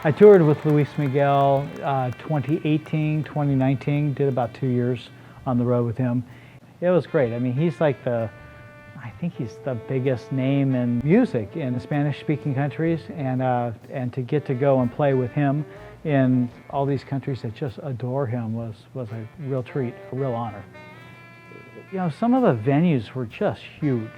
I toured with Luis Miguel 2018, 2019, did about 2 years on the road with him. It was great. I mean, he's like I think he's the biggest name in music in the Spanish-speaking countries, and to get to go and play with him in all these countries that just adore him was a real treat, a real honor. You know, some of the venues were just huge.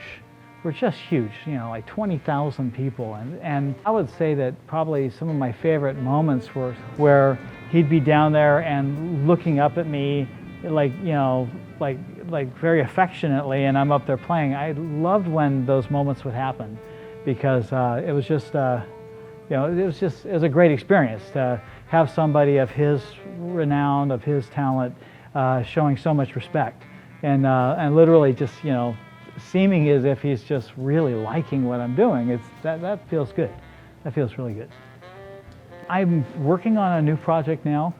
You know, like 20,000 people. And I would say that probably some of my favorite moments were where he'd be down there and looking up at me like, you know, like very affectionately, and I'm up there playing. I loved when those moments would happen because it was just, you know, it was a great experience to have somebody of his renown, of his talent, showing so much respect and literally just, you know, seeming as if he's just really liking what I'm doing. That feels good. That feels really good. I'm working on a new project now,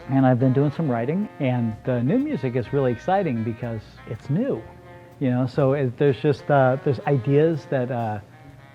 and I've been doing some writing, and the new music is really exciting because it's new, you know. So there's just there's ideas that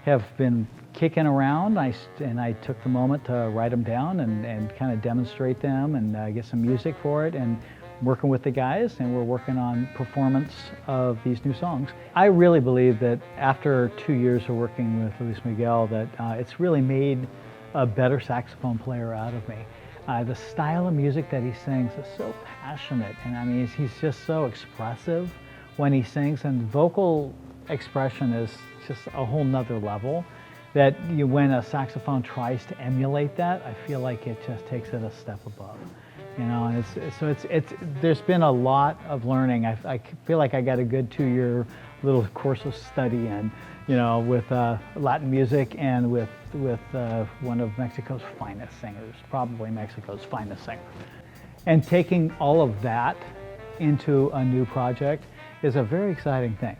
have been kicking around, and I took the moment to write them down and kind of demonstrate them and get some music for it, and working with the guys, and we're working on performance of these new songs. I really believe that after 2 years of working with Luis Miguel that it's really made a better saxophone player out of me. The style of music that he sings is so passionate, and I mean he's just so expressive when he sings, and vocal expression is just a whole nother level that when a saxophone tries to emulate that, I feel like it just takes it a step above. You know, and there's been a lot of learning. I feel like I got a good 2-year little course of study in, you know, with Latin music and with one of Mexico's finest singers, probably Mexico's finest singer. And taking all of that into a new project is a very exciting thing.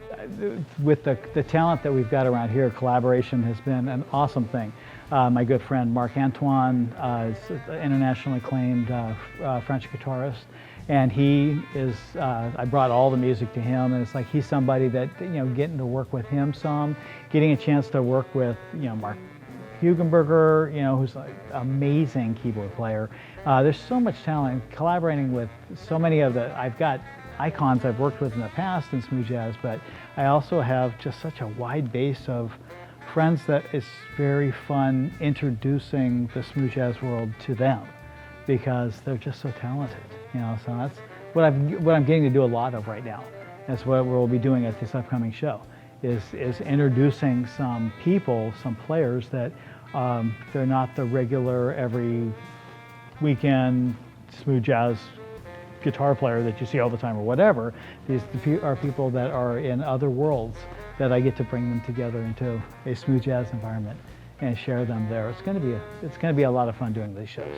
With the talent that we've got around here, collaboration has been an awesome thing. My good friend Marc Antoine is an internationally acclaimed French guitarist, and he is, I brought all the music to him, and it's like he's somebody that, you know, getting to work with him some, getting a chance to work with, you know, Mark Hugenberger, you know, who's an amazing keyboard player. There's so much talent, collaborating with so many of I've got icons I've worked with in the past in smooth jazz, but I also have just such a wide base of friends that it's very fun introducing the smooth jazz world to them because they're just so talented, you know. So that's what I'm getting to do a lot of right now. That's what we'll be doing at this upcoming show, is introducing some people, some players that they're not the regular every weekend smooth jazz guitar player that you see all the time or whatever. These are people that are in other worlds that I get to bring them together into a smooth jazz environment and share them there. It's going to be a lot of fun doing these shows.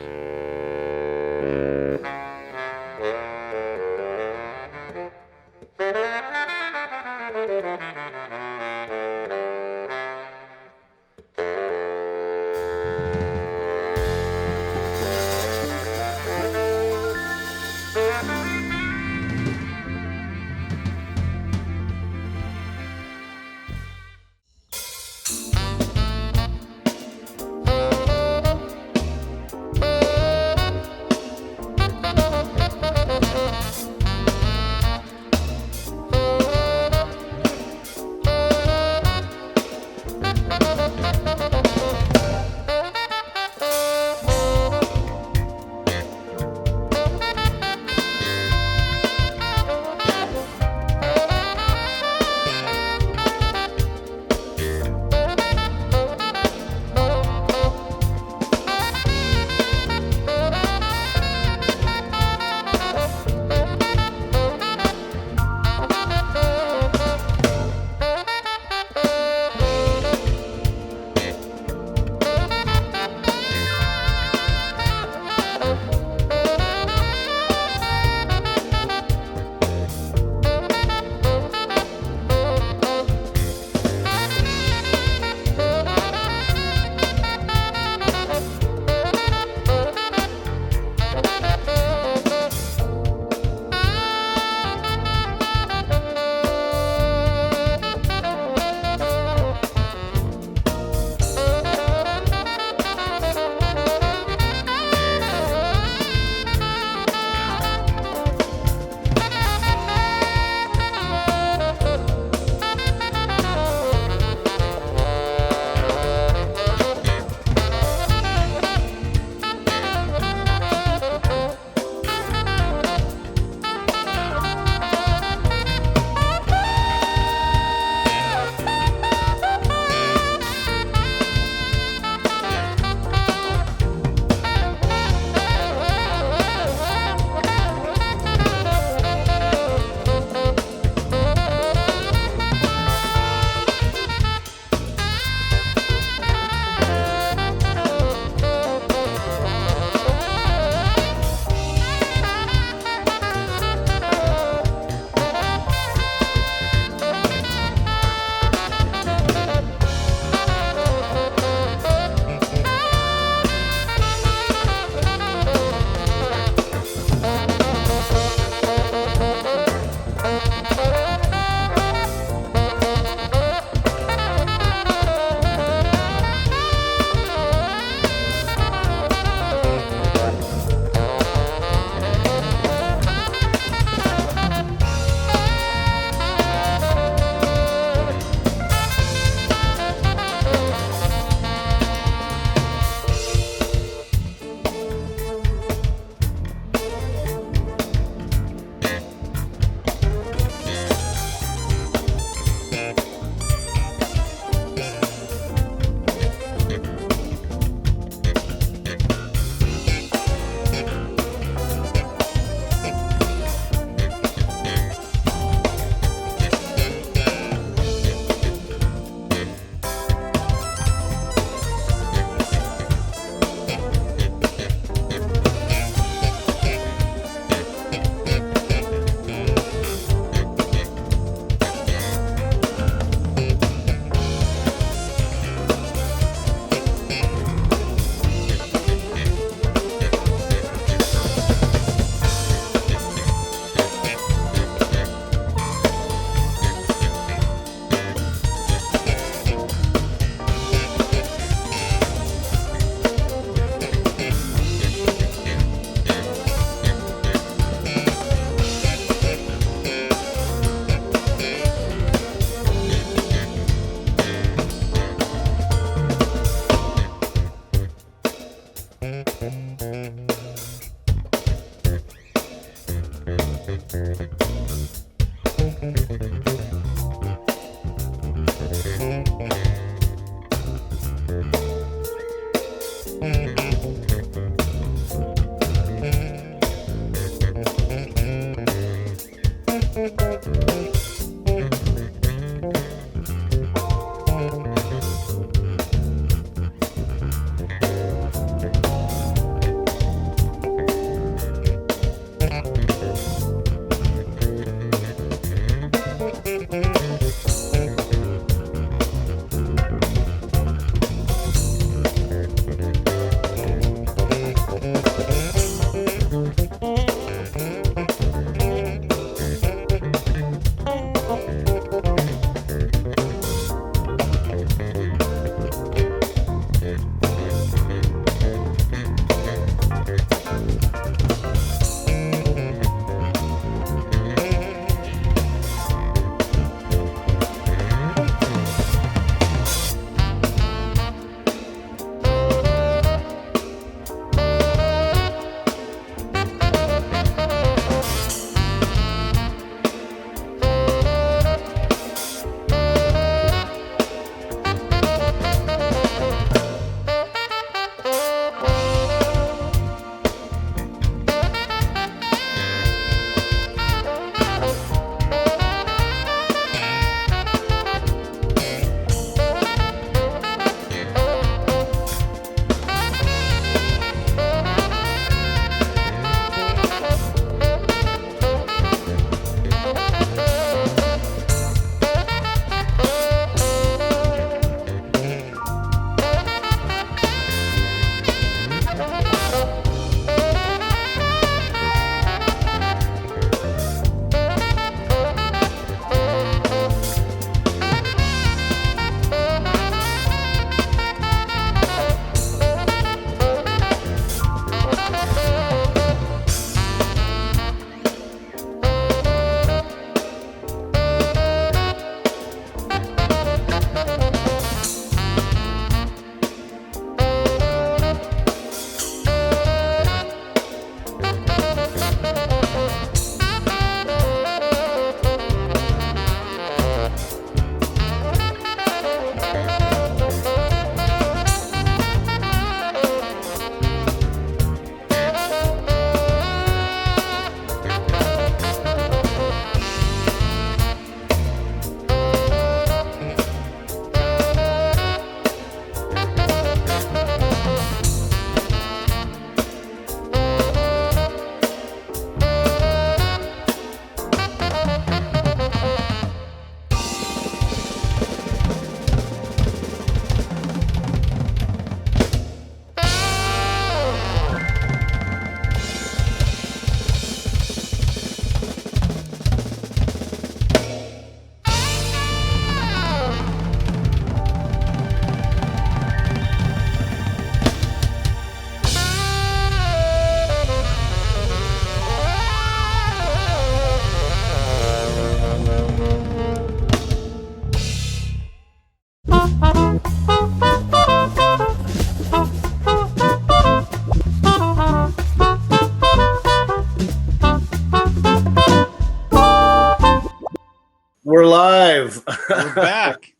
live. We're back.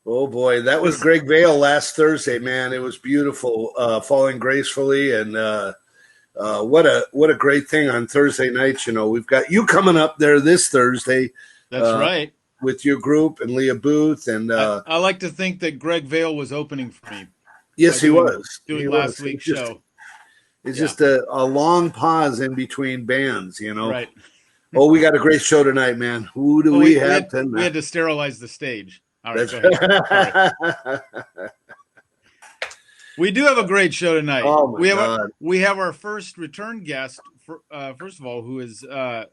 Oh boy, that was Greg Vail last Thursday, man. It was beautiful, falling gracefully, and what a great thing on Thursday nights. You know, we've got you coming up there this Thursday. That's right. With your group and Leah Booth, and I like to think that Greg Vail was opening for me. Yes, he was doing last week's show. It's just a long pause in between bands, you know. Right. Oh, we got a great show tonight, man. Who do we have tonight? We had to sterilize the stage. All right, go ahead. We do have a great show tonight. Oh my God. We have our first return guest. First of all, who is, of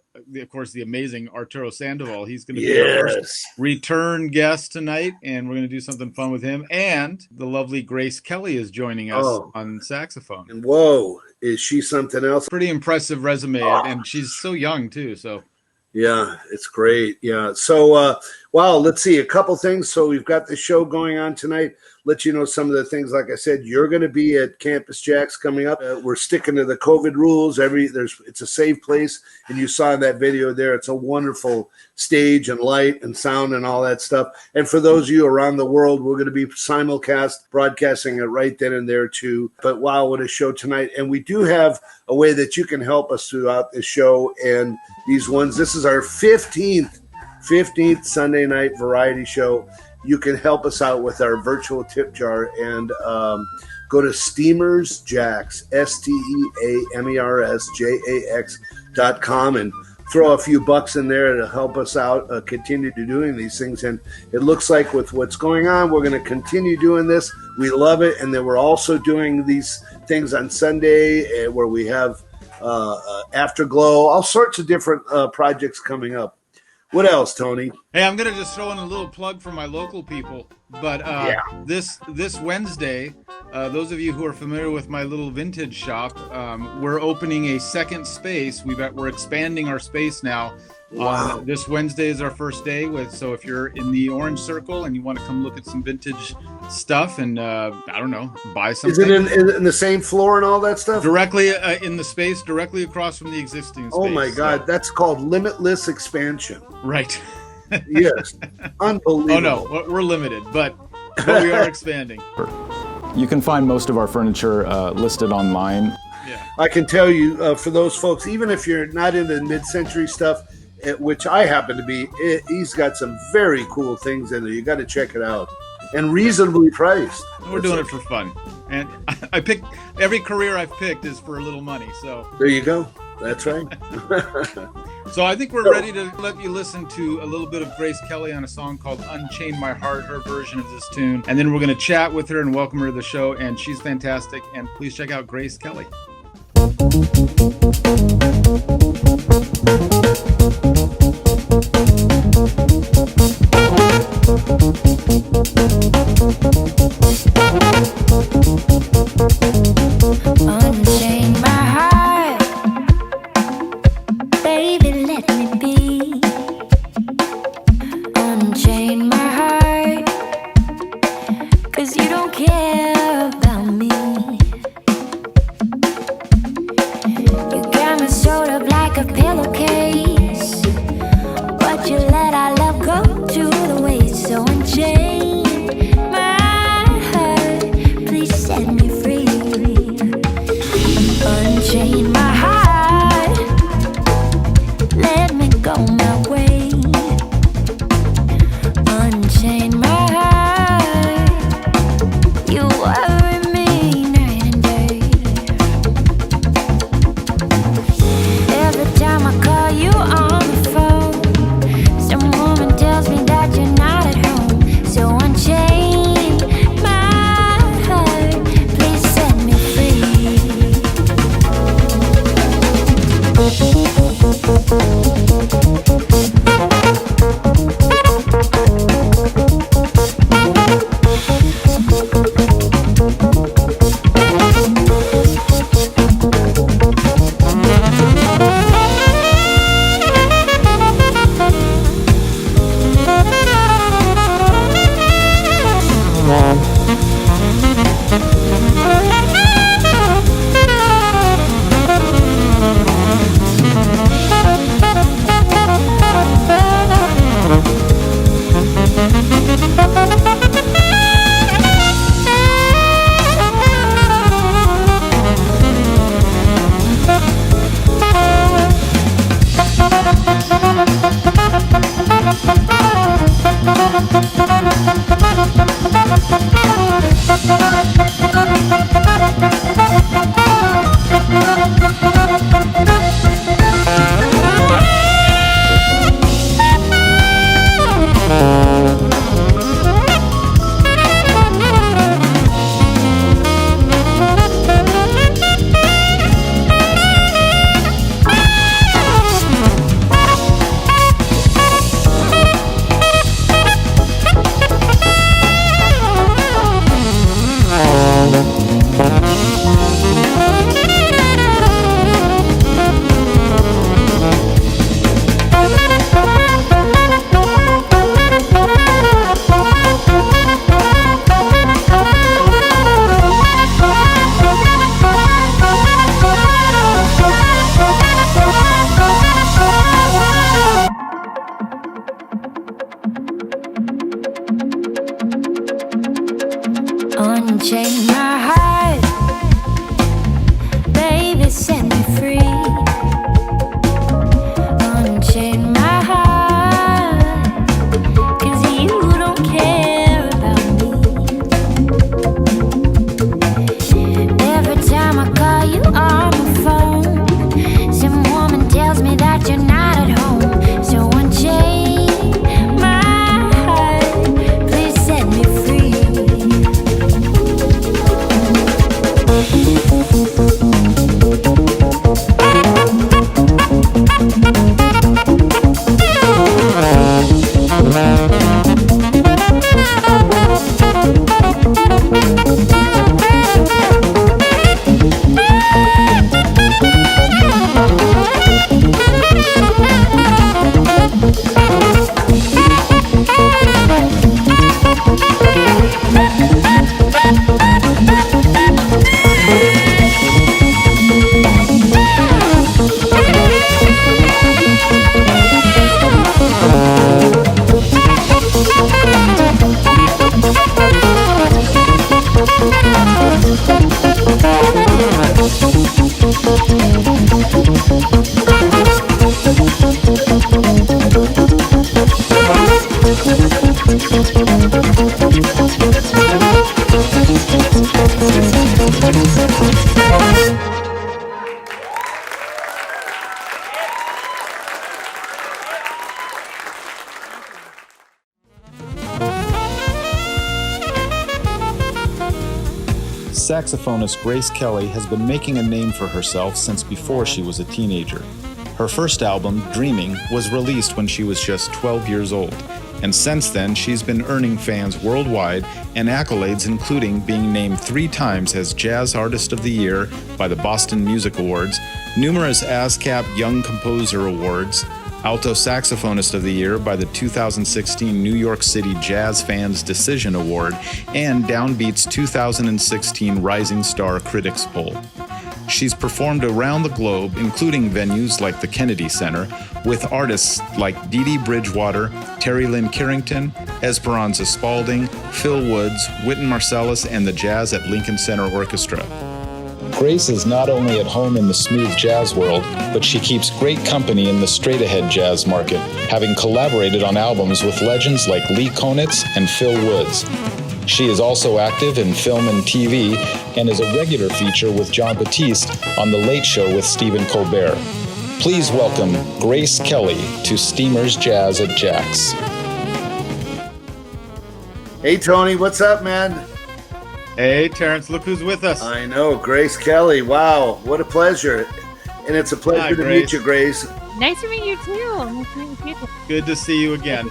course, the amazing Arturo Sandoval. He's going to be our first return guest tonight, and we're going to do something fun with him. And the lovely Grace Kelly is joining us on saxophone. And whoa, is she something else? Pretty impressive resume, and she's so young too. So. Yeah, it's great. Yeah. So, wow, let's see a couple things. So we've got the show going on tonight. Let you know some of the things. Like I said, you're going to be at Campus JAX coming up. We're sticking to the COVID rules. It's a safe place, and you saw in that video there. It's a wonderful stage and light and sound and all that stuff. And for those of you around the world, we're going to be simulcast broadcasting it right then and there too. But wow, what a show tonight! And we do have a way that you can help us throughout the show. And these ones, this is our 15th Sunday night variety show. You can help us out with our virtual tip jar and go to Steamers JAX, STEAMERSJAX.com, and throw a few bucks in there to help us out continue to doing these things. And it looks like with what's going on, we're going to continue doing this. We love it. And then we're also doing these things on Sunday where we have Afterglow, all sorts of different projects coming up. What else, Tony? Hey, I'm going to just throw in a little plug for my local people. But this Wednesday, those of you who are familiar with my little vintage shop, we're opening a second space. We're expanding our space now. Wow. This Wednesday is our first day. So if you're in the Orange Circle and you want to come look at some vintage stuff and, I don't know, buy something. Is it in the same floor and all that stuff? Directly in the space, directly across from the existing space. Oh, my God. So. That's called limitless expansion. Right. Yes. Unbelievable. Oh, no. We're limited, but we are expanding. You can find most of our furniture listed online. Yeah. I can tell you, for those folks, even if you're not into mid-century stuff, which I happen to be, he's got some very cool things in there. You got to check it out. And reasonably priced. We're doing it for fun. And I picked, every career I've picked is for a little money. So there you go. That's right. So I think we're ready to let you listen to a little bit of Grace Kelly on a song called Unchain My Heart, her version of this tune. And then we're going to chat with her and welcome her to the show. And she's fantastic. And please check out Grace Kelly. Unchain my heart, baby, let me be. Unchain my heart, 'cause you don't care about me. You got me sewed up like a pillowcase, but you let our love go to the waste. So unchain my heart, please set me free. Unchain my heart, let me go my way. Unchain my heart, you worry me night and day. Every time I call Unchain my heart, baby, set me free. Unchain my heart, 'cause you don't care about me. Every time I call you on the phone, some woman tells me that you're not at home. So unchain my heart, please set me free. Saxophonist Grace Kelly has been making a name for herself since before she was a teenager. Her first album, Dreaming, was released when she was just 12 years old, and since then she's been earning fans worldwide and accolades including being named 3 times as Jazz Artist of the Year by the Boston Music Awards, numerous ASCAP Young Composer Awards, Alto Saxophonist of the Year by the 2016 New York City Jazz Fans Decision Award, and Downbeat's 2016 Rising Star Critics Poll. She's performed around the globe, including venues like the Kennedy Center, with artists like Dee Dee Bridgewater, Terry Lynn Carrington, Esperanza Spalding, Phil Woods, Wynton Marsalis, and the Jazz at Lincoln Center Orchestra. Grace is not only at home in the smooth jazz world, but she keeps great company in the straight-ahead jazz market, having collaborated on albums with legends like Lee Konitz and Phil Woods. She is also active in film and TV and is a regular feature with Jon Batiste on The Late Show with Stephen Colbert. Please welcome Grace Kelly to Steamer's Jazz at JAX. Hey, Tony, what's up, man? Hey, Terrence, look who's with us. I know, Grace Kelly. Wow, what a pleasure. And it's a pleasure to meet you, Grace. Nice to meet you too. Nice to meet you too. Good to see you again.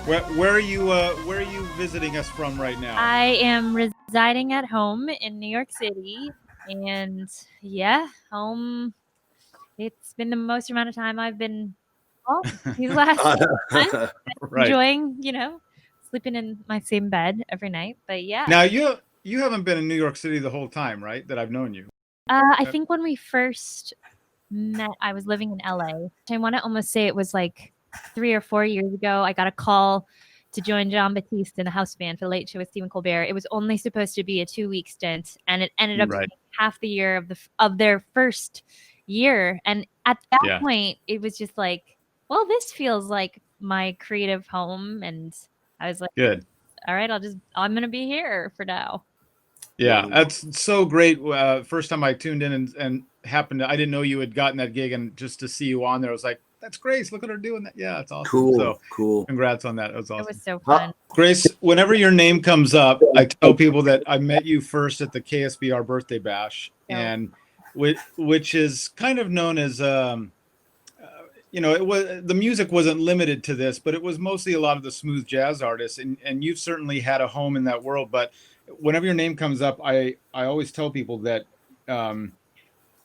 Where are you visiting us from right now? I am residing at home in New York City, and yeah, home. It's been the most amount of time I've been these last months, Right. enjoying, sleeping in my same bed every night. But yeah. Now you haven't been in New York City the whole time, right? That I've known you. I think when we first met, I was living in LA. I want to almost say it was like 3 or 4 years ago. I got a call to join Jon Batiste in the house band for the Late Show with Stephen Colbert. It was only supposed to be a 2-week stint, and it ended up being half the year of their first year. And at that point, it was just like, well, this feels like my creative home. And I was like, good. All right, I'm gonna be here for now. Yeah, that's so great. First time I tuned in and happened to, I didn't know you had gotten that gig, and just to see you on there, I was like, that's Grace. Look at her doing that. Yeah, it's awesome. Cool, So cool. congrats on that. It was awesome. It was so fun. Grace, whenever your name comes up, I tell people that I met you first at the KSBR birthday bash, and which is kind of known as, it was, the music wasn't limited to this, but it was mostly a lot of the smooth jazz artists, and you've certainly had a home in that world. But whenever your name comes up, I always tell people that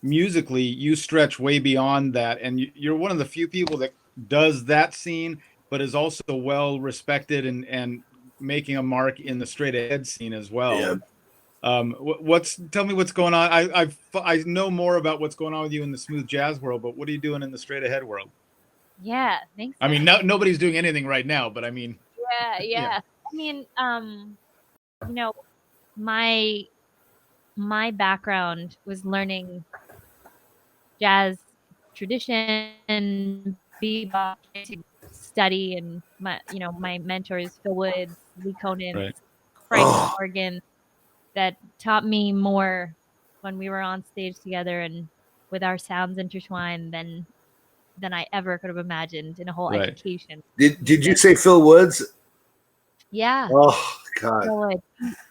musically you stretch way beyond that, and you're one of the few people that does that scene, but is also well respected and making a mark in the straight ahead scene as well. Yeah. Tell me what's going on. I know more about what's going on with you in the smooth jazz world, but what are you doing in the straight ahead world? Yeah, thanks. I mean, nobody's doing anything right now, but I mean, yeah. I mean, my background was learning jazz tradition, bebop, to study, and my mentors, Phil Woods, Lee Conant, right. Frank Morgan, that taught me more when we were on stage together and with our sounds intertwined than I ever could have imagined in a whole education. Did you say Phil Woods? Yeah. Oh God. Phil Woods.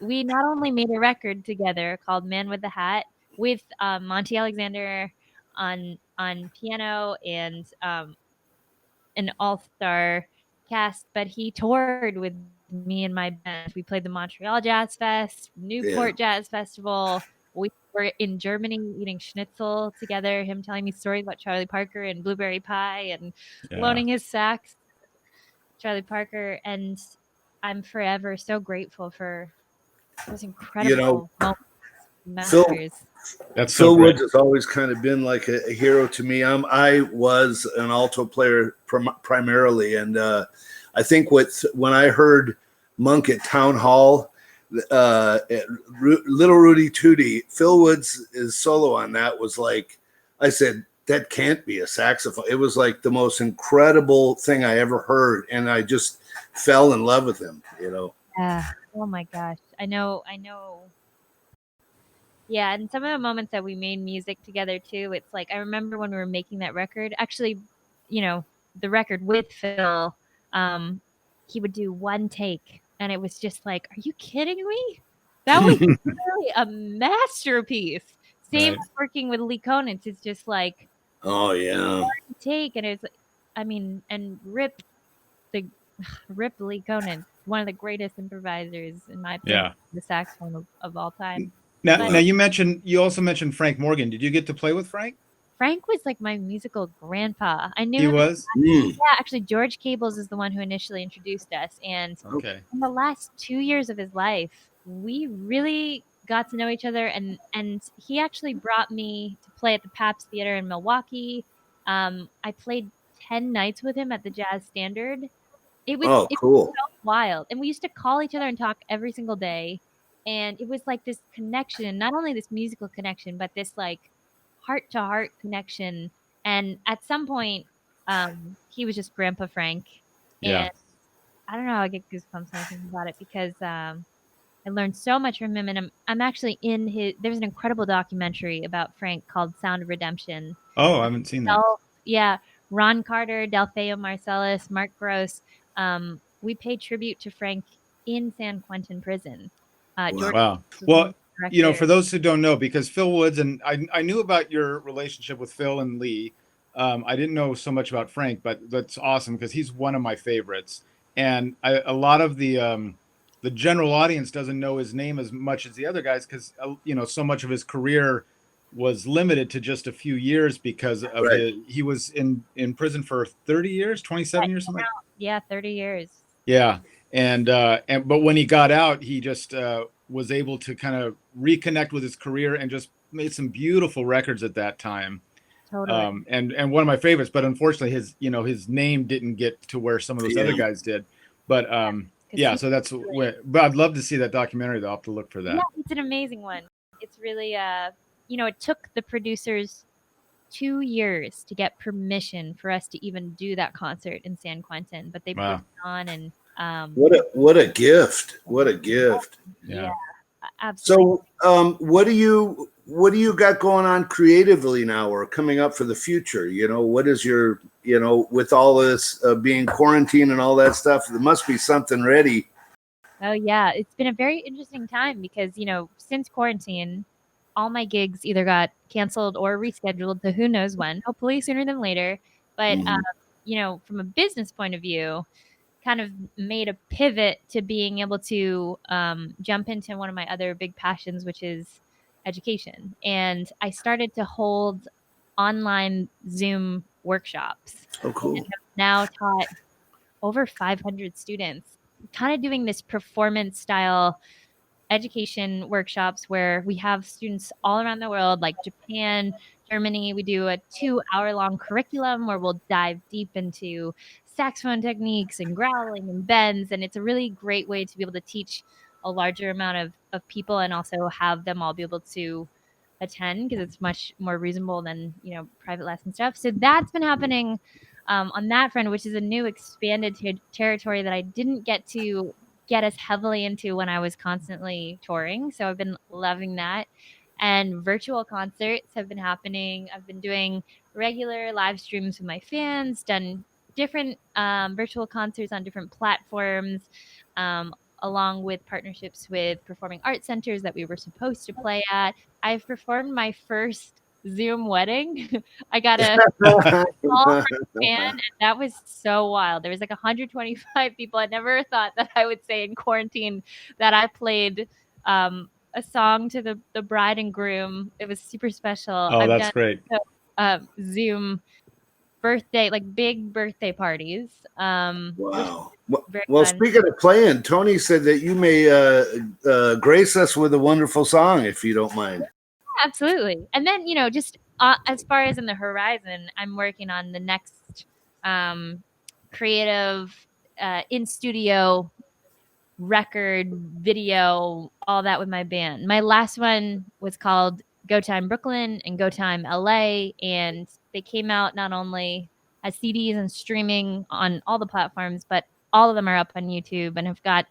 We not only made a record together called Man with the Hat with Monty Alexander on piano and an all-star cast, but he toured with me and my band. We played the Montreal Jazz Fest, Newport Jazz Festival. We were in Germany eating schnitzel together, him telling me stories about Charlie Parker and blueberry pie and loaning his sax, Charlie Parker. And I'm forever so grateful for those incredible moments. Phil Woods has always kind of been like a hero to me. I was an alto player primarily, and I think when I heard Monk at Town Hall, Little Rudy Tootie, Phil Woods' solo on that was like, I said, that can't be a saxophone. It was like the most incredible thing I ever heard, and I just fell in love with him. Yeah. Oh my gosh. I know. Yeah, and some of the moments that we made music together too, it's like I remember when we were making that record, actually, the record with Phil, he would do one take and it was just like, are you kidding me? That was really a masterpiece. Same as working with Lee Conant. It's just like, oh yeah, one take, and it's, I mean, and Rip Lee Conant, one of the greatest improvisers in my opinion, the saxophone of all time. Now you also mentioned Frank Morgan. Did you get to play with Frank? Frank was like my musical grandpa. I knew he him. Was. Yeah, actually, George Cables is the one who initially introduced us, and in the last 2 years of his life, we really got to know each other. And he actually brought me to play at the Pabst Theater in Milwaukee. I played 10 nights with him at the Jazz Standard. It was cool. So wild, and we used to call each other and talk every single day. And it was like this connection, not only this musical connection, but this like heart-to-heart connection. And at some point, he was just Grandpa Frank. And I don't know, I get goosebumps when I think about it because I learned so much from him. And I'm actually there's an incredible documentary about Frank called Sound of Redemption. Oh, I haven't seen that. Yeah, Ron Carter, Delfeo Marcellus, Mark Gross. We paid tribute to Frank in San Quentin prison. Wow. Well, for those who don't know, because Phil Woods, and I knew about your relationship with Phil and Lee. I didn't know so much about Frank, but that's awesome because he's one of my favorites. And a lot of the general audience doesn't know his name as much as the other guys because, so much of his career was limited to just a few years because of he was in prison for 30 years, 27 years, something like that. Yeah, 30 years. Yeah. But when he got out, he just was able to kind of reconnect with his career and just made some beautiful records at that time. Totally. And one of my favorites, but unfortunately his name didn't get to where some of those other guys did. But so that's but I'd love to see that documentary though. I'll have to look for that. Yeah, it's an amazing one. It's really it took the producers 2 years to get permission for us to even do that concert in San Quentin, but they put it on. And what a gift. What a gift. Yeah. Absolutely. So, what do you got going on creatively now, or coming up for the future? What is your, with all this being quarantine and all that stuff, there must be something ready. Oh yeah, it's been a very interesting time because, since quarantine, all my gigs either got canceled or rescheduled to who knows when, hopefully sooner than later. But, from a business point of view, kind of made a pivot to being able to jump into one of my other big passions, which is education. And I started to hold online Zoom workshops. Oh, cool. And have now taught over 500 students, kind of doing this performance style education workshops where we have students all around the world, like Japan, Germany. We do a 2-hour-long curriculum where we'll dive deep into saxophone techniques and growling and bends. And it's a really great way to be able to teach a larger amount of people and also have them all be able to attend because it's much more reasonable than, private lesson stuff. So that's been happening on that front, which is a new expanded territory that I didn't get to get as heavily into when I was constantly touring. So I've been loving that. And virtual concerts have been happening. I've been doing regular live streams with my fans, done different virtual concerts on different platforms, along with partnerships with performing arts centers that we were supposed to play at. I've performed my first Zoom wedding. I got a call from a fan, and that was so wild. There was like 125 people. I never thought that I would say in quarantine that I played a song to the bride and groom. It was super special. Oh, that's great. Zoom birthday, like big birthday parties. Wow. Well, speaking of playing, Tony said that you may grace us with a wonderful song, if you don't mind. Absolutely. And then, just as far as in the horizon, I'm working on the next creative in-studio record, video, all that with my band. My last one was called Go Time Brooklyn and Go Time LA, and they came out not only as CDs and streaming on all the platforms, but all of them are up on YouTube and have got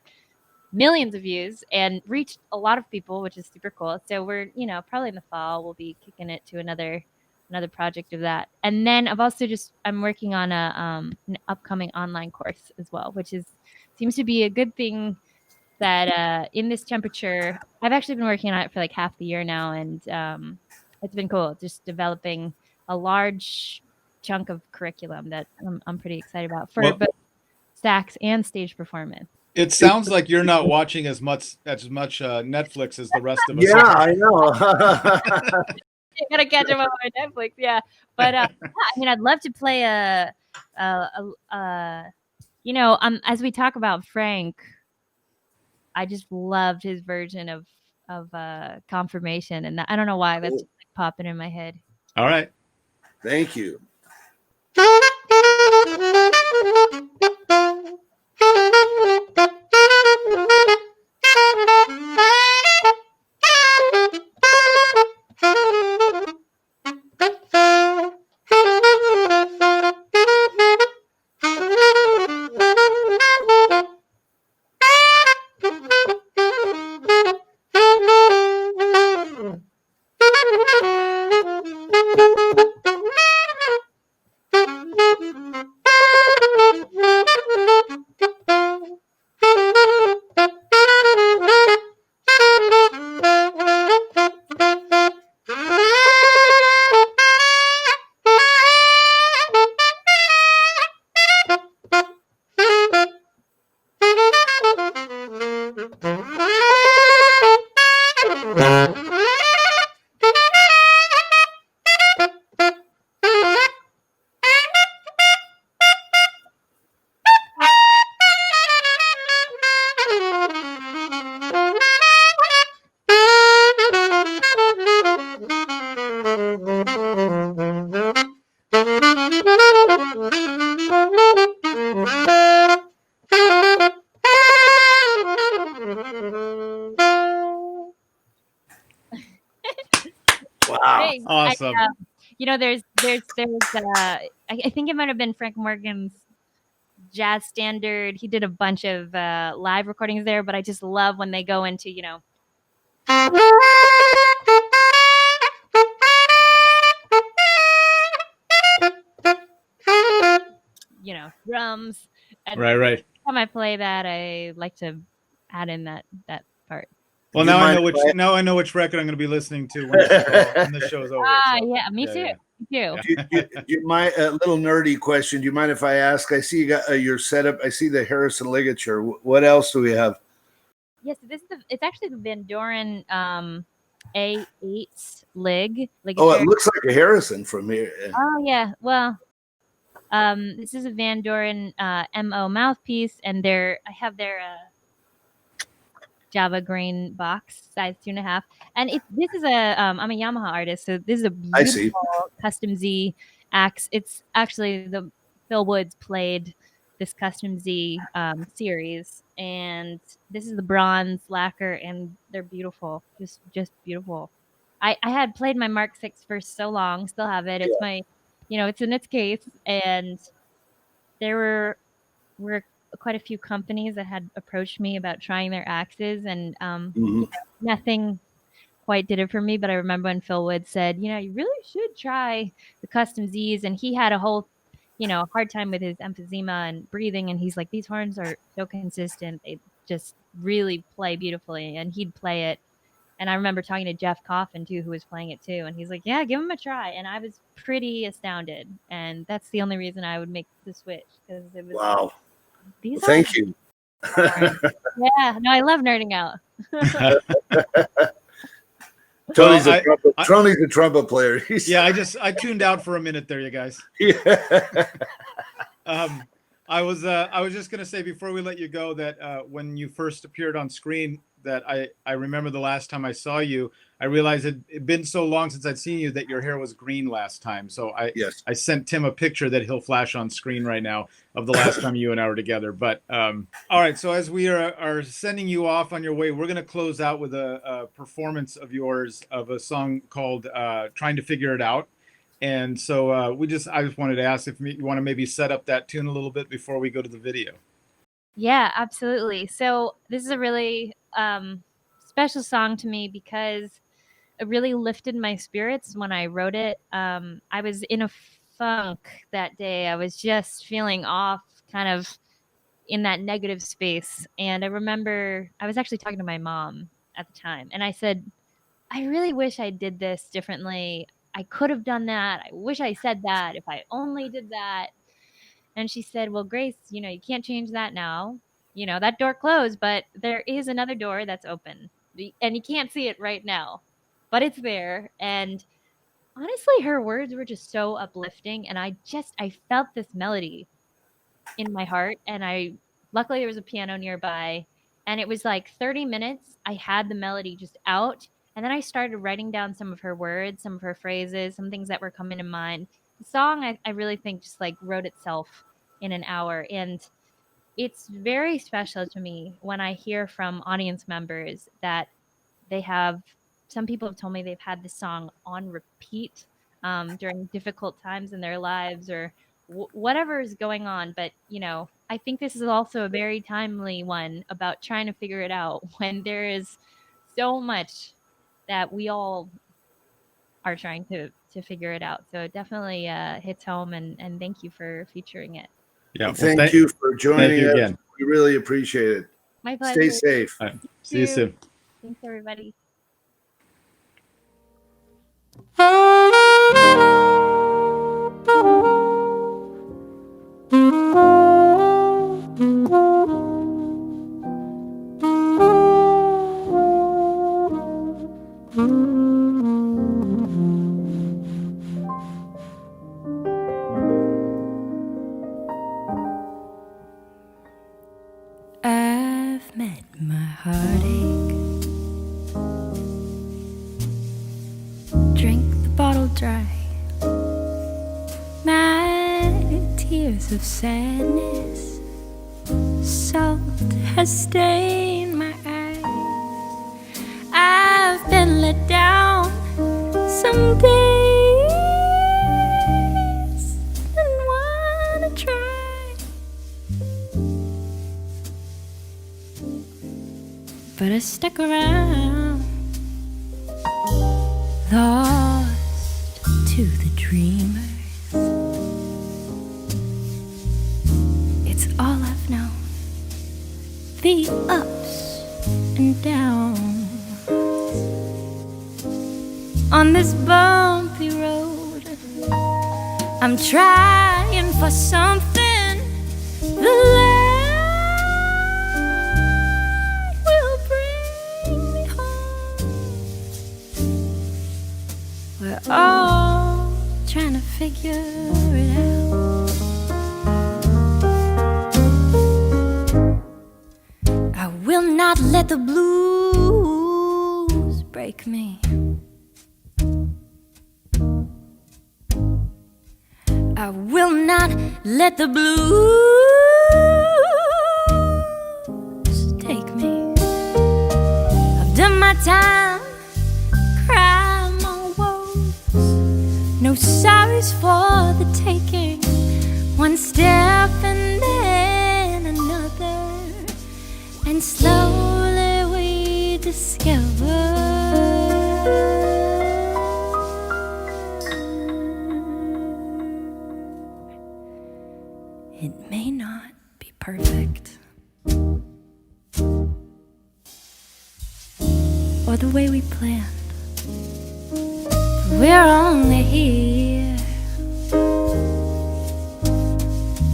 millions of views and reached a lot of people, which is super cool. So we're, probably in the fall we'll be kicking it to another project of that. And then I've also I'm working on an upcoming online course as well, which seems to be a good thing that in this temperature, I've actually been working on it for like half the year now, and it's been cool just developing a large chunk of curriculum that I'm pretty excited about for both sax and stage performance. It sounds like you're not watching as much Netflix as the rest of us. Yeah, I know. You gotta catch them up on Netflix, yeah. But I mean, I'd love to play as we talk about Frank, I just loved his version of Confirmation, and I don't know why that's just like popping in my head. All right, thank you. Wow. Awesome. There's I think it might have been Frank Morgan's Jazz Standard. He did a bunch of live recordings there, but I just love when they go into, Drums. And Right. every time I play that, I like to add in that part. Well, now I know which record I'm going to be listening to when the show's over. Yeah, me too. Yeah. Do you mind a little nerdy question? Do you mind if I ask? I see you got your setup. I see the Harrison ligature. What else do we have? Yes, it's actually the Van Doren A8 ligature. Oh, it looks like a Harrison from here. Oh yeah, well, this is a Van Doren MO mouthpiece, and I have their Java green box, size 2.5, and this is I'm a Yamaha artist, so this is a beautiful Custom Z axe. It's actually Phil Woods played this Custom Z series, and this is the bronze lacquer, and they're beautiful, just beautiful. I had played my Mark VI for so long, still have it. It's my, it's in its case, and there were quite a few companies that had approached me about trying their axes, and nothing quite did it for me. But I remember when Phil Wood said, you really should try the Custom Z's, and he had a whole, hard time with his emphysema and breathing, and he's like, these horns are so consistent, they just really play beautifully, and he'd play it. And I remember talking to Jeff Coffin too, who was playing it too, and he's like, yeah, give him a try. And I was pretty astounded, and that's the only reason I would make the switch, because it was wow. These Thank you. Yeah, no, I love nerding out. Tony's a trumpet player. I tuned out for a minute there, you guys. Yeah. I was just gonna say before we let you go that when you first appeared on screen, that I remember the last time I saw you, I realized it'd been so long since I'd seen you that your hair was green last time. So I sent Tim a picture that he'll flash on screen right now of the last time you and I were together. But all right, so as we are sending you off on your way, we're going to close out with a performance of yours of a song called Trying to Figure It Out. And so I just wanted to ask if you want to maybe set up that tune a little bit before we go to the video. Yeah, absolutely. So this is a really special song to me because it really lifted my spirits when I wrote it. I was in a funk that day. I was just feeling off, kind of in that negative space. And I remember I was actually talking to my mom at the time, and I said, I really wish I did this differently. I could have done that. I wish I said that. If I only did that. And she said, well, Grace, you can't change that now. That door closed, but there is another door that's open. And you can't see it right now, but it's there. And honestly, her words were just so uplifting. And I felt this melody in my heart. And luckily there was a piano nearby. And it was like 30 minutes. I had the melody just out. And then I started writing down some of her words, some of her phrases, some things that were coming to mind. The song, I really think, just like wrote itself in an hour. And it's very special to me when I hear from audience members that some people have told me they've had this song on repeat during difficult times in their lives or whatever is going on. But, I think this is also a very timely one about trying to figure it out when there is so much that we all are trying to figure it out. So it definitely hits home, and thank you for featuring it. Yeah, thank you for joining us. Again. We really appreciate it. My pleasure. Stay safe. Right. See you soon. Thanks, everybody. I've met my heartache. Drink the bottle dry. My tears of sadness. Salt has stained my eyes. I've been let down some days and wanna try, but I stuck around lost to the dreamers. It's all I've known, the ups and downs on this bumpy road. I'm trying for something the light will bring me home. We're all trying to figure it out. I will not let the blues break me. I will not let the blues take me. I've done my time, cry my woes. No sorries for the taking. One step and then another, and slowly we discover it may not be perfect, or the way we planned. We're only here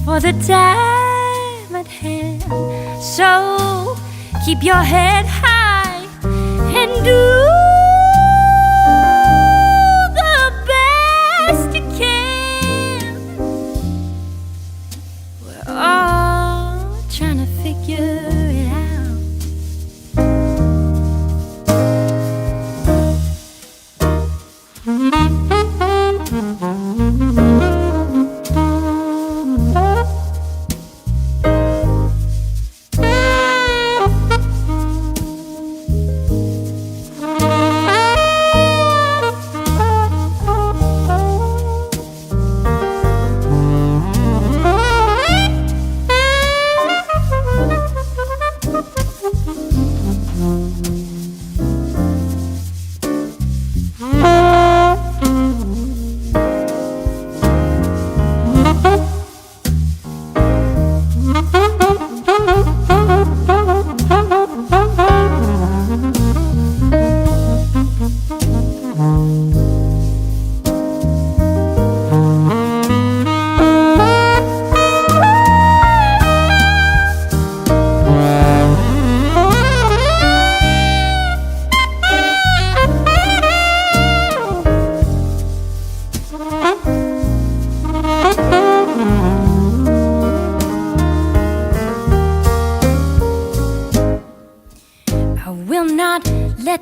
for the time at hand. So keep your head high and do the best you can. We're all trying to figure it out.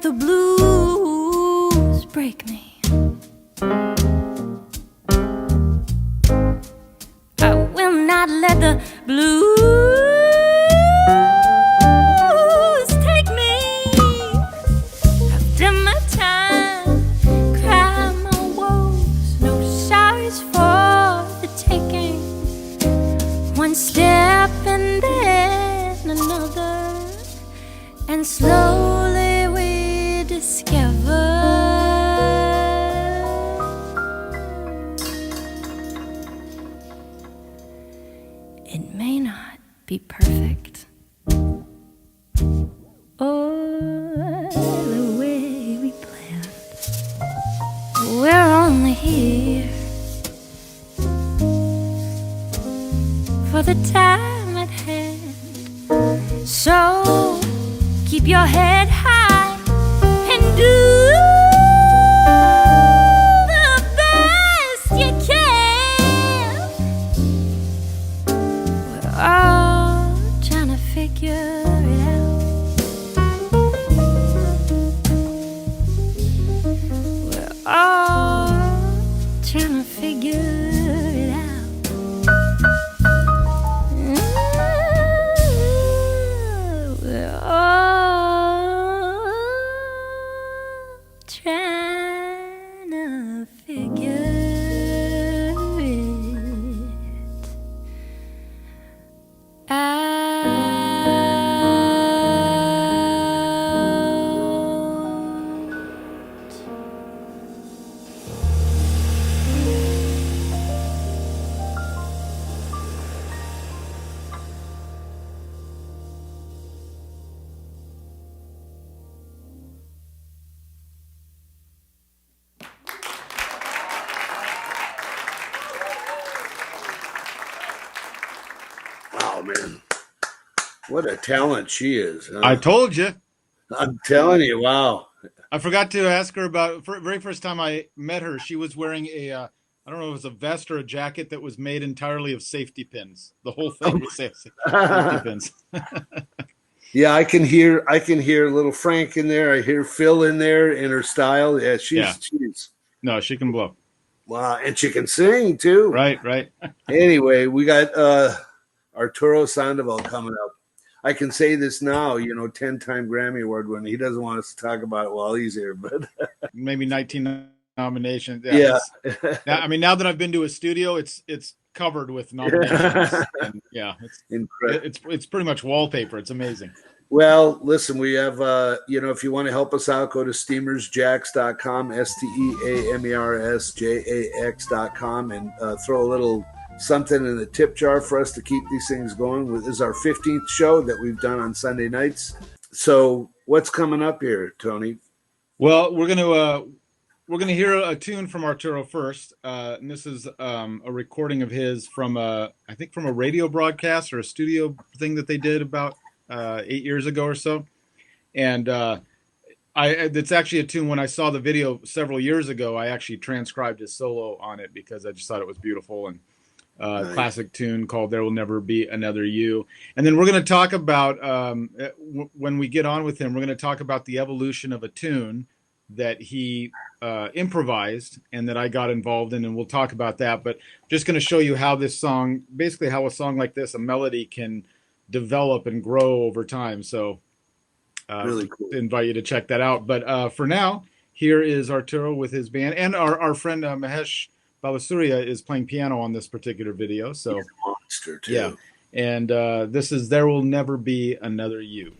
The blues break me. I will not let the blues take me. I've done my time, cry my woes. No sorries for the taking. One step and then another, and slowly discover it may not be perfect, or the way we planned. We're only here for the time at hand. So keep your head high and do the best you can. We're all trying to figure it out. We're all trying to figure it out. We're all trying to figure it out. Oh man, what a talent she is! Huh? I told you. I'm telling you, wow. I forgot to ask her about very first time I met her. She was wearing a I don't know if it was a vest or a jacket that was made entirely of safety pins. The whole thing was safety pins. Yeah, I can hear little Frank in there. I hear Phil in there in her style. Yeah, she's no, she can blow. Wow, and she can sing too. Right. Anyway, we got Arturo Sandoval coming up. I can say this now, 10-time Grammy Award winner. He doesn't want us to talk about it while he's here, but maybe 19 nominations. Yeah. Now that I've been to a studio, it's covered with nominations. And it's incredible. It's pretty much wallpaper. It's amazing. Well, listen, we have, if you want to help us out, go to steamersjax.com, STEAMERSJAX.com, and throw a little something in the tip jar for us to keep these things going. This is our 15th show that we've done on Sunday nights. So what's coming up here, Tony? Well, we're gonna hear a tune from Arturo first, and this is a recording of his from a radio broadcast or a studio thing that they did about 8 years ago or so. And it's actually a tune. When I saw the video several years ago, I actually transcribed his solo on it because I just thought it was beautiful. And nice. Classic tune called "There Will Never Be Another You." And then we're going to talk about when we get on with him, we're going to talk about the evolution of a tune that he improvised and that I got involved in, and we'll talk about that. But just going to show you how this song, basically how a song like this, a melody, can develop and grow over time. So really cool. Invite you to check that out. But for now, here is Arturo with his band, and our friend Mahesh Balasuria is playing piano on this particular video. So he's a monster too. Yeah, and this is "There Will Never Be Another You."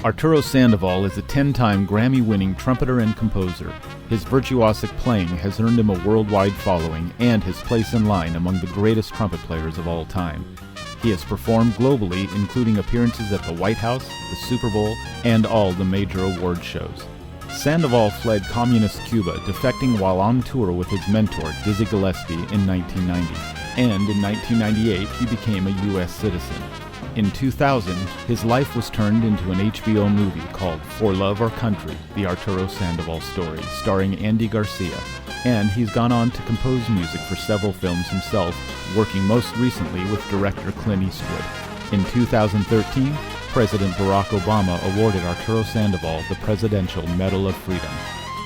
Arturo Sandoval is a 10-time Grammy-winning trumpeter and composer. His virtuosic playing has earned him a worldwide following and his place in line among the greatest trumpet players of all time. He has performed globally, including appearances at the White House, the Super Bowl, and all the major award shows. Sandoval fled communist Cuba, defecting while on tour with his mentor, Dizzy Gillespie, in 1990. And in 1998, he became a U.S. citizen. In 2000, his life was turned into an HBO movie called For Love or Country, the Arturo Sandoval story, starring Andy Garcia. And he's gone on to compose music for several films himself, working most recently with director Clint Eastwood. In 2013, President Barack Obama awarded Arturo Sandoval the Presidential Medal of Freedom.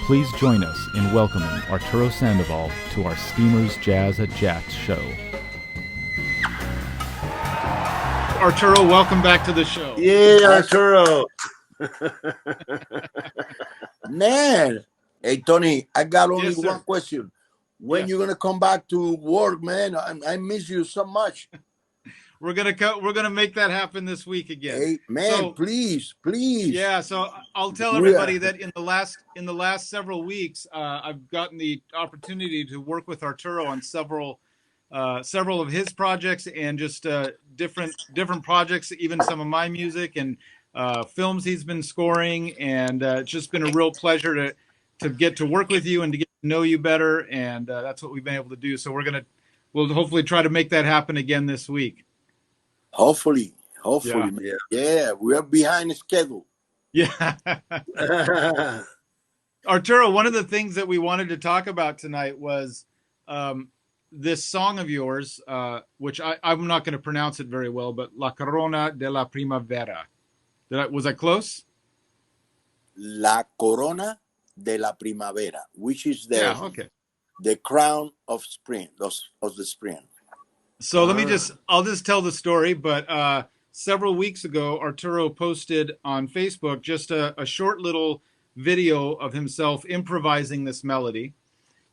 Please join us in welcoming Arturo Sandoval to our Steamers Jazz at JAX show. Arturo, welcome back to the show. Yeah, Arturo. Man. Hey, Tony, I got only Yes, sir. one question. When Yes. you going to come back to work, man? I miss you so much. We're gonna make that happen this week again. Hey, man, So- please. Yeah, so I'll tell We everybody are- that in the last several weeks, I've gotten the opportunity to work with Arturo on several of his projects and just different projects, even some of my music and films he's been scoring, and it's just been a real pleasure to get to work with you and to get to know you better, and that's what we've been able to do. So we'll hopefully try to make that happen again this week. Hopefully, Yeah. man. Yeah, we are behind schedule. Yeah. Arturo, one of the things that we wanted to talk about tonight was this song of yours, which I'm not going to pronounce it very well, but La Corona de la Primavera. Was I close? La Corona de la Primavera, which is Okay. the crown of spring, of the spring. So I'll just tell the story, but several weeks ago, Arturo posted on Facebook just a short little video of himself improvising this melody.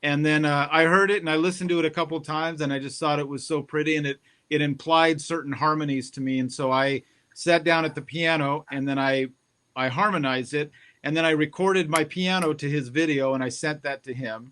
And then I heard it and I listened to it a couple times, and I just thought it was so pretty, and it implied certain harmonies to me. And so I sat down at the piano and then I harmonized it, and then I recorded my piano to his video and I sent that to him.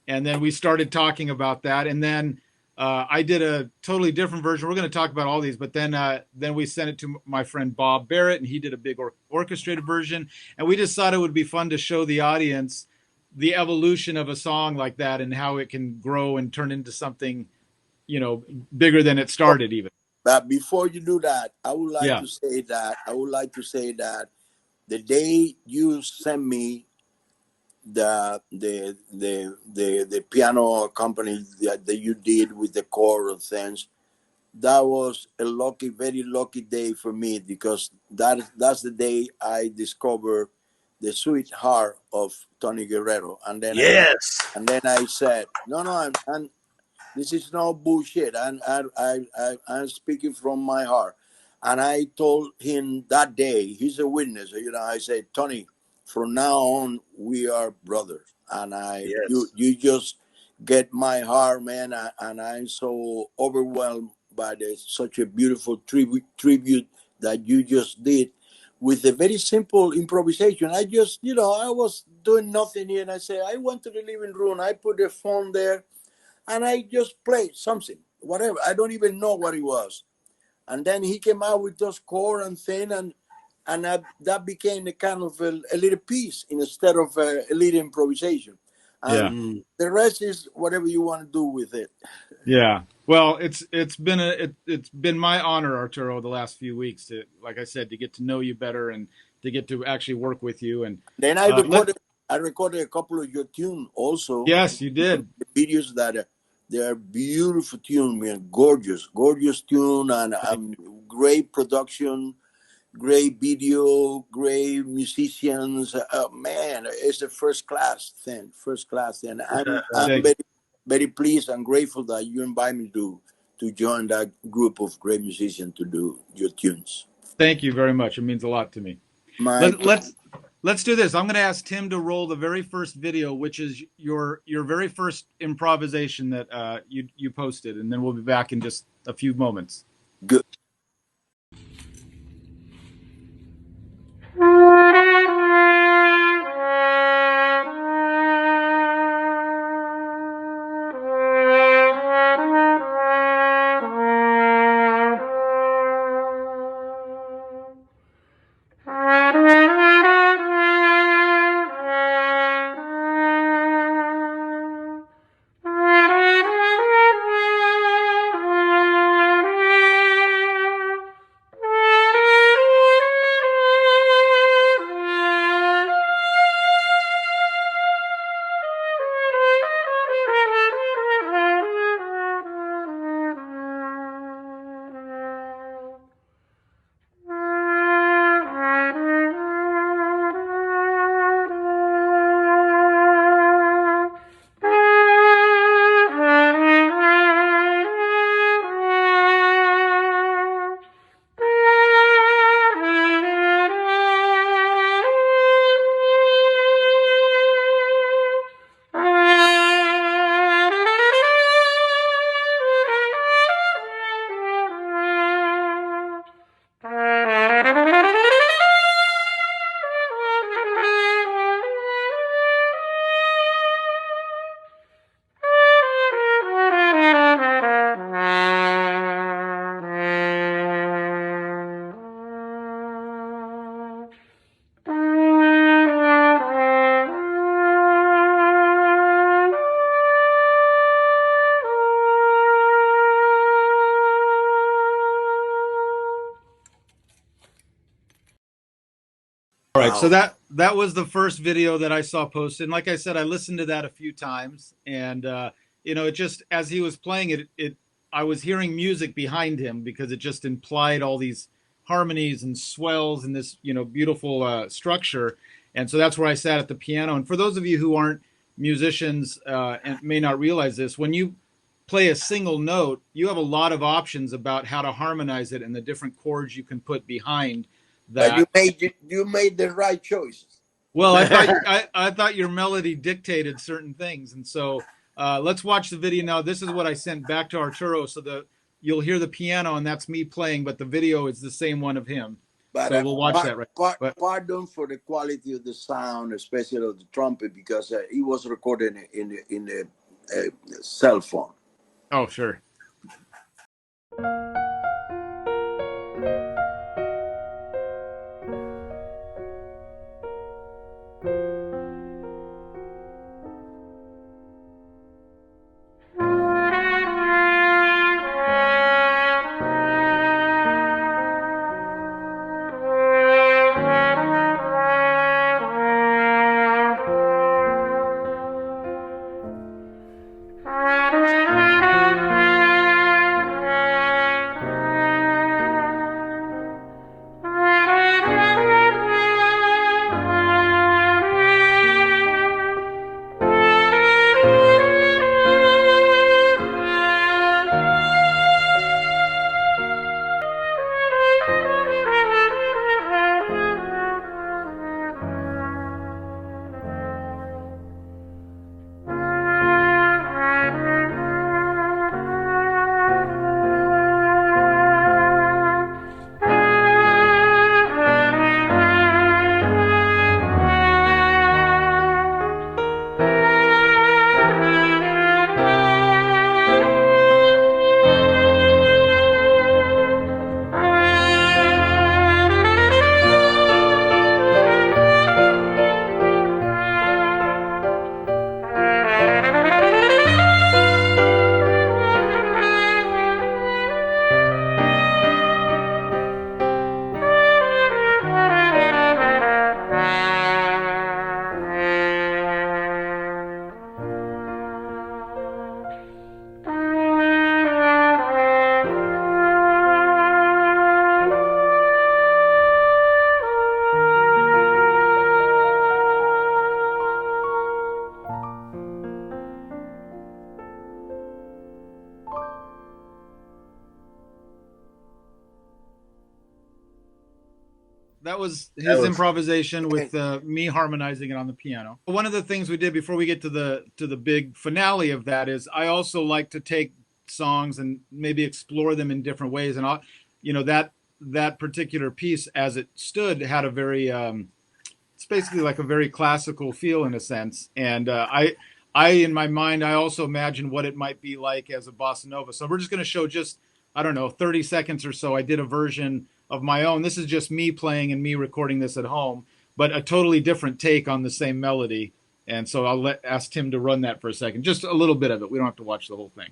And then we started talking about that, and then I did a totally different version. We're going to talk about all these, but then we sent it to my friend Bob Barrett, and he did a big orchestrated version. And we just thought it would be fun to show the audience the evolution of a song like that and how it can grow and turn into something, bigger than it started even. But before you do that, I would like Yeah. to say that the day you sent me the piano company that you did with the chord and things, that was a very lucky day for me, because that's the day I discovered the sweetheart of Tony Guerrero. And then I said, no, and this is no bullshit. I'm speaking from my heart. And I told him that day, he's a witness. I said, Tony, from now on, we are brothers. And you just get my heart, man. And I'm so overwhelmed by such a beautiful tribute that you just did with a very simple improvisation. I just, I was doing nothing here. And I said, I went to the living room. I put the phone there and I just played something, whatever. I don't even know what it was. And then he came out with those chords and thing, and that became a kind of a little piece instead of a little improvisation. And the rest is whatever you want to do with it. Yeah. Well, it's been my honor, Arturo, the last few weeks to, like I said, to get to know you better and to get to actually work with you. And then I recorded a couple of your tunes also. Yes, you did. The videos that they are beautiful tune, man, gorgeous tune, and great production, great video, great musicians. Man, it's a first class thing. I'm very, very pleased and grateful that you invite me to join that group of great musicians to do your tunes. Thank you very much. It means a lot to me. Let's do this. I'm going to ask Tim to roll the very first video, which is your very first improvisation that you posted, and then we'll be back in just a few moments. Good. Right. So that was the first video that I saw posted. And like I said, I listened to that a few times, and it just, as he was playing it, I was hearing music behind him because it just implied all these harmonies and swells and this, beautiful structure. And so that's where I sat at the piano. And for those of you who aren't musicians and may not realize this, when you play a single note, you have a lot of options about how to harmonize it and the different chords you can put behind that. But you made the right choices. Well, I thought your melody dictated certain things, and so let's watch the video now. This is what I sent back to Arturo, so you'll hear the piano, and that's me playing, but the video is the same one of him. But so we'll watch that. Right. Pardon for the quality of the sound, especially of the trumpet, because it was recorded in a cell phone. Oh, sure. That was his improvisation with me harmonizing it on the piano. One of the things we did before we get to the big finale of that is I also like to take songs and maybe explore them in different ways. And that particular piece, as it stood, had a very it's basically like a very classical feel in a sense. And I in my mind, I also imagine what it might be like as a bossa nova. So we're just going to show just, I don't know, 30 seconds or so. I did a version of my own. This is just me playing and me recording this at home, but a totally different take on the same melody. And so I'll ask Tim to run that for a second. Just a little bit of it. We don't have to watch the whole thing.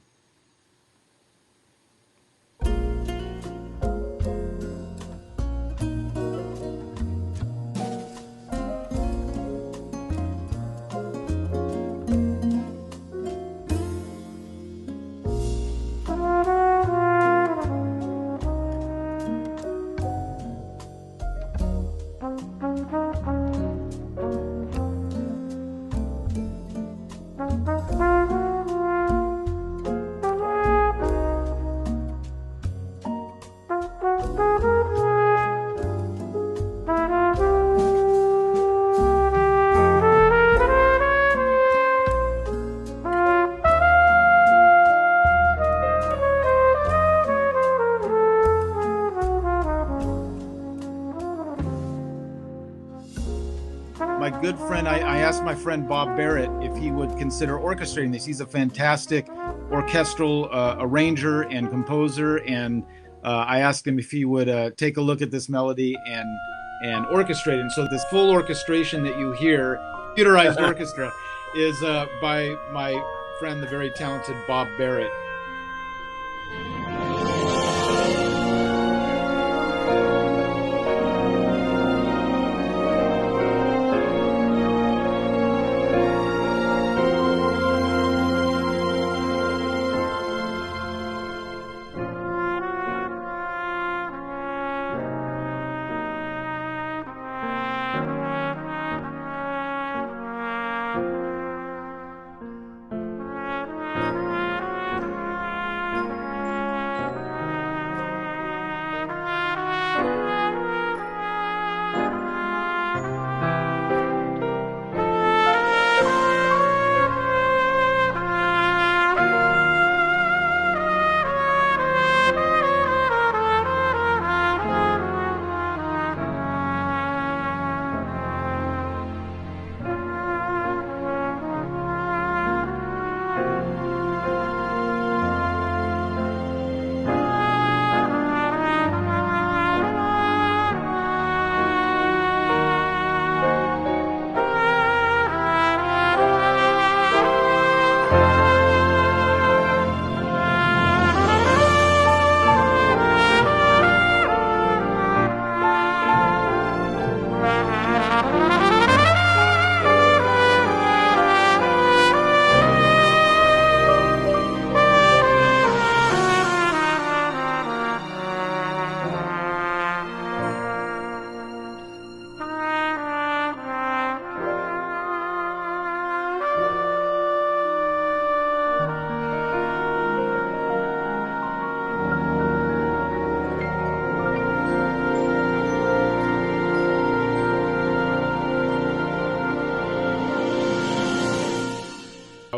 Good friend, I asked my friend Bob Barrett if he would consider orchestrating this. He's a fantastic orchestral arranger and composer, and I asked him if he would take a look at this melody and orchestrate it. And so this full orchestration that you hear, computerized orchestra, is by my friend, the very talented Bob Barrett.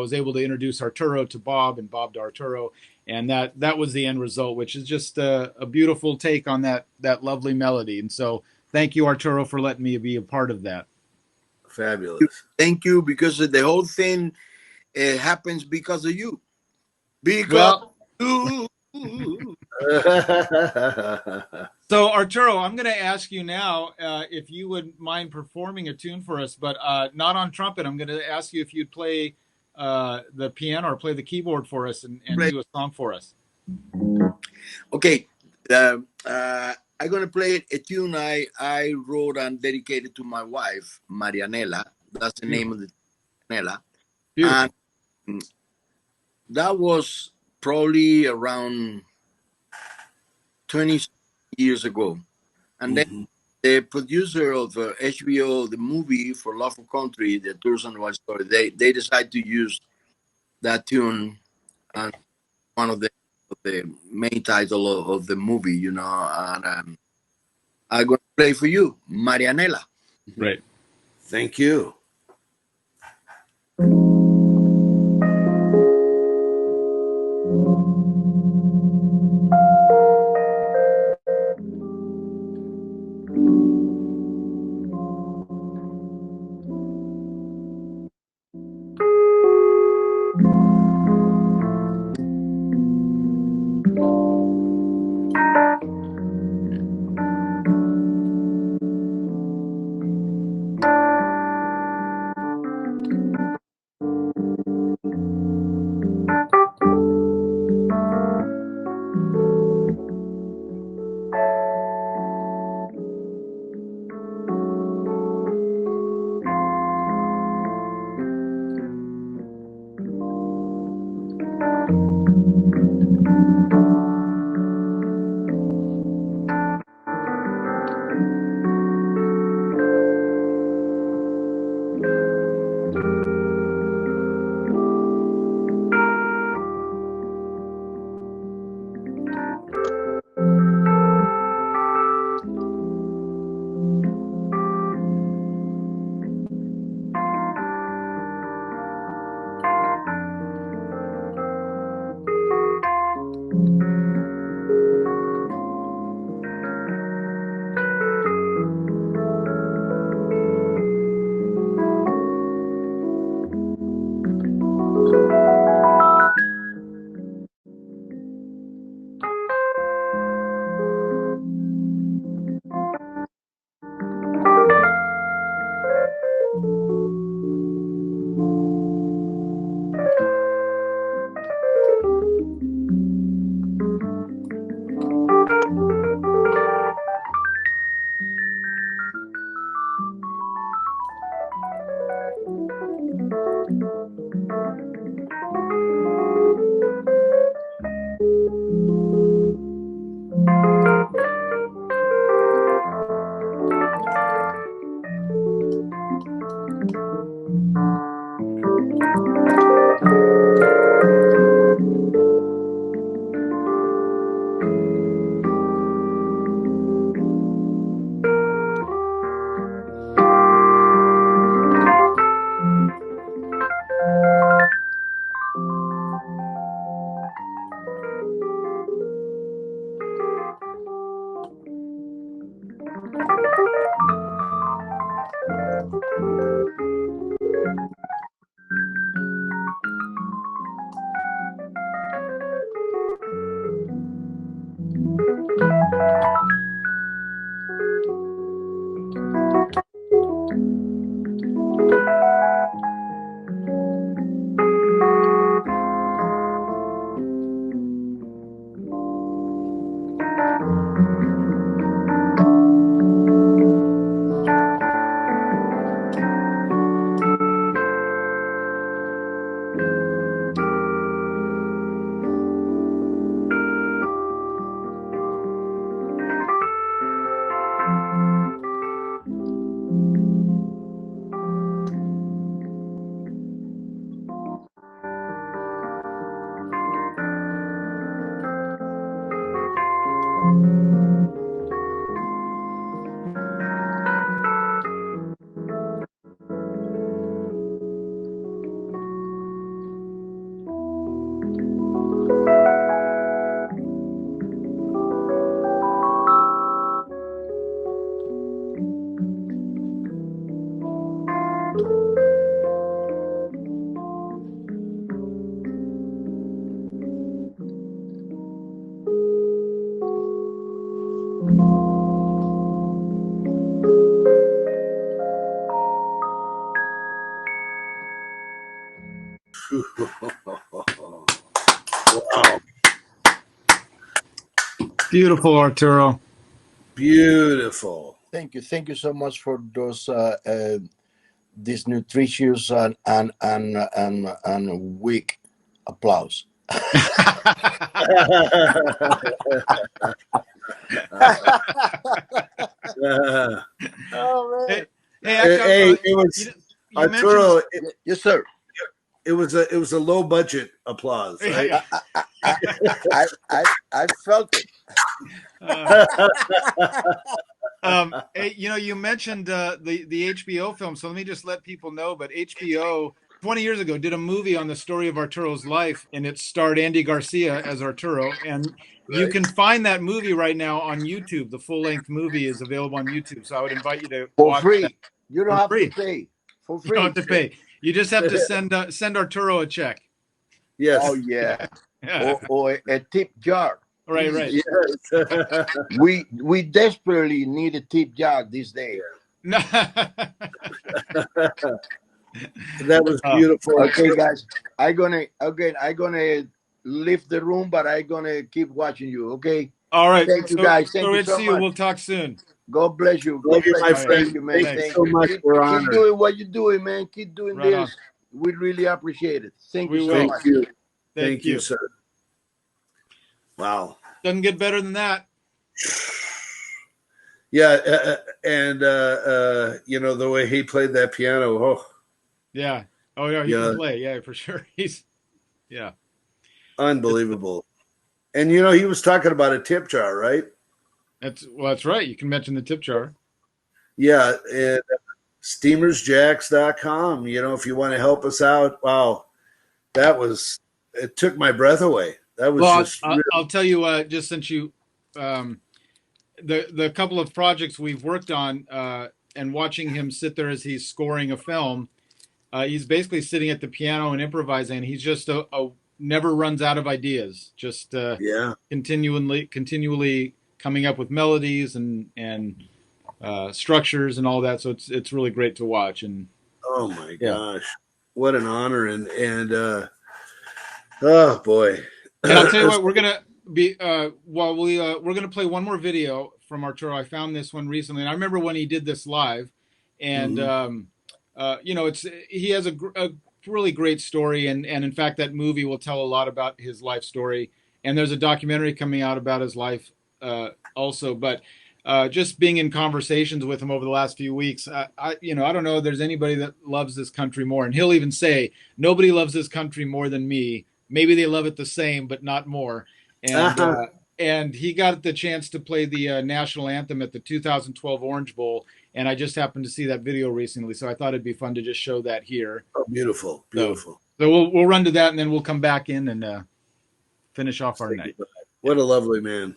was able to introduce Arturo to Bob and Bob to Arturo, and that was the end result, which is just a beautiful take on that lovely melody. And so thank you, Arturo, for letting me be a part of that. Fabulous. Thank you, because the whole thing happens because of you. Because you. So Arturo, I'm going to ask you now if you would mind performing a tune for us, but not on trumpet. I'm going to ask you if you'd play the piano or play the keyboard for us and do a song for us. Okay. I'm going to play a tune I wrote and dedicated to my wife, Marianela. That's the name of the Marianela. Beautiful. And that was probably around 20 years ago. And then the producer of HBO, the movie For Love of Country, the Arturo Sandoval story, they decided to use that tune and one of the main title of the movie, you know. And I'm going to play for you, Marianela. Right. Thank you. Wow. Beautiful, Arturo. Beautiful. Thank you so much for those this nutritious and weak applause. Oh man! Hey, it was you Arturo. Yes, sir. It was a low budget applause, right? I felt it. Hey, you mentioned the HBO film, so let me just let people know. But HBO 20 years ago did a movie on the story of Arturo's life, and it starred Andy Garcia as Arturo. And you can find that movie right now on YouTube. The full length movie is available on YouTube. So I would invite you to For watch free. that. You don't have to pay. For free. You don't have to pay. You just have to send Arturo a check. Yes. Oh yeah. Or a tip jar. Right. Yes. We desperately need a tip jar this day. That was beautiful. Okay, guys. I gonna leave the room, but I gonna keep watching you. Okay. All right. Thank you, guys. Thank you so see you. much. We'll talk soon. God bless you. Love you, my you. friend. Thank you, man. Thank you so much. We're Keep honored. doing what you're doing, man. Keep doing Right this. on. We really appreciate it. Thank you so Thank much. you. Thank you, sir. Wow. Doesn't get better than that. Yeah, and the way he played that piano. Oh, yeah. Oh yeah, he can play. Yeah, for sure. He's unbelievable. And he was talking about a tip jar, right? That's right. You can mention the tip jar. Yeah, and steamersjax.com. If you want to help us out. Wow, it took my breath away. That was I'll tell you, just since you, the couple of projects we've worked on, and watching him sit there as he's scoring a film, he's basically sitting at the piano and improvising. He's just a never runs out of ideas. Just continually coming up with melodies and structures and all that. So it's really great to watch. And oh my gosh, what an honor! And oh boy. And I'll tell you what, we're gonna be we're gonna play one more video from Arturo. I found this one recently, and I remember when he did this live, and he has a really great story, and in fact that movie will tell a lot about his life story. And there's a documentary coming out about his life also. But just being in conversations with him over the last few weeks, I don't know if there's anybody that loves this country more, and he'll even say nobody loves this country more than me. Maybe they love it the same, but not more. And and he got the chance to play the national anthem at the 2012 Orange Bowl, and I just happened to see that video recently, so I thought it'd be fun to just show that here. Oh, beautiful. So we'll run to that, and then we'll come back in and finish off our night. What a lovely man.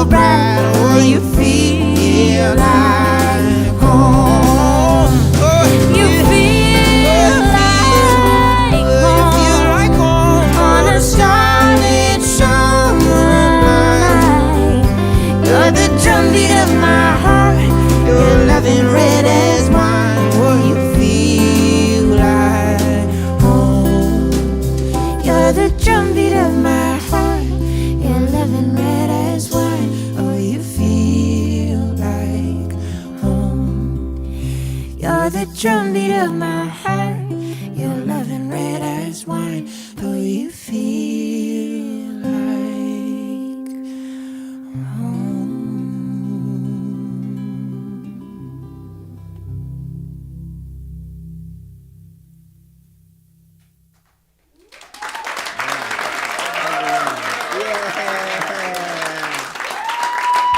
so bright. Oh, you feel like home. Oh, you feel like home on a starlit summer night. You're the drumbeat of my heart. You're loving red as wine. Oh, you feel like home. You're the drumbeat of my heart. You're loving red as wine. Oh, you feel like home. You're the drumbeat of my heart. You're loving red as wine. Oh, you feel like home.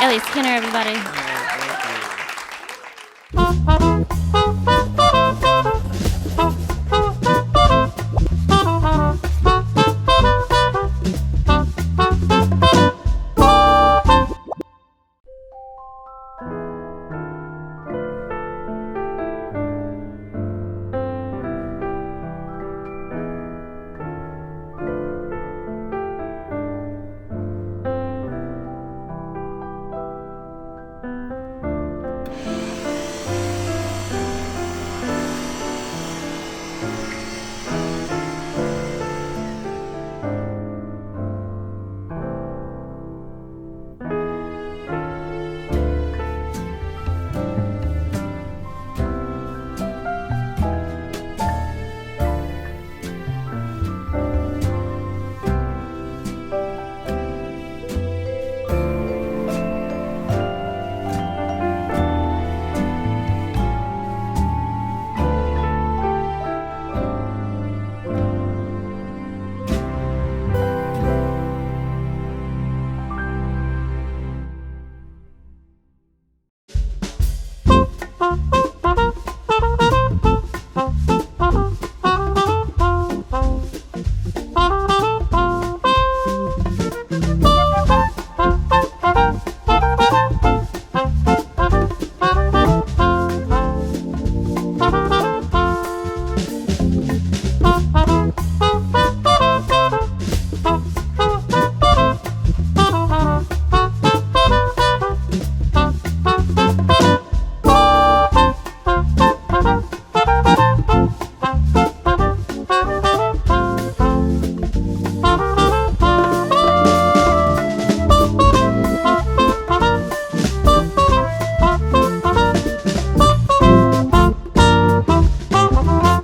Ellie Skinner, everybody.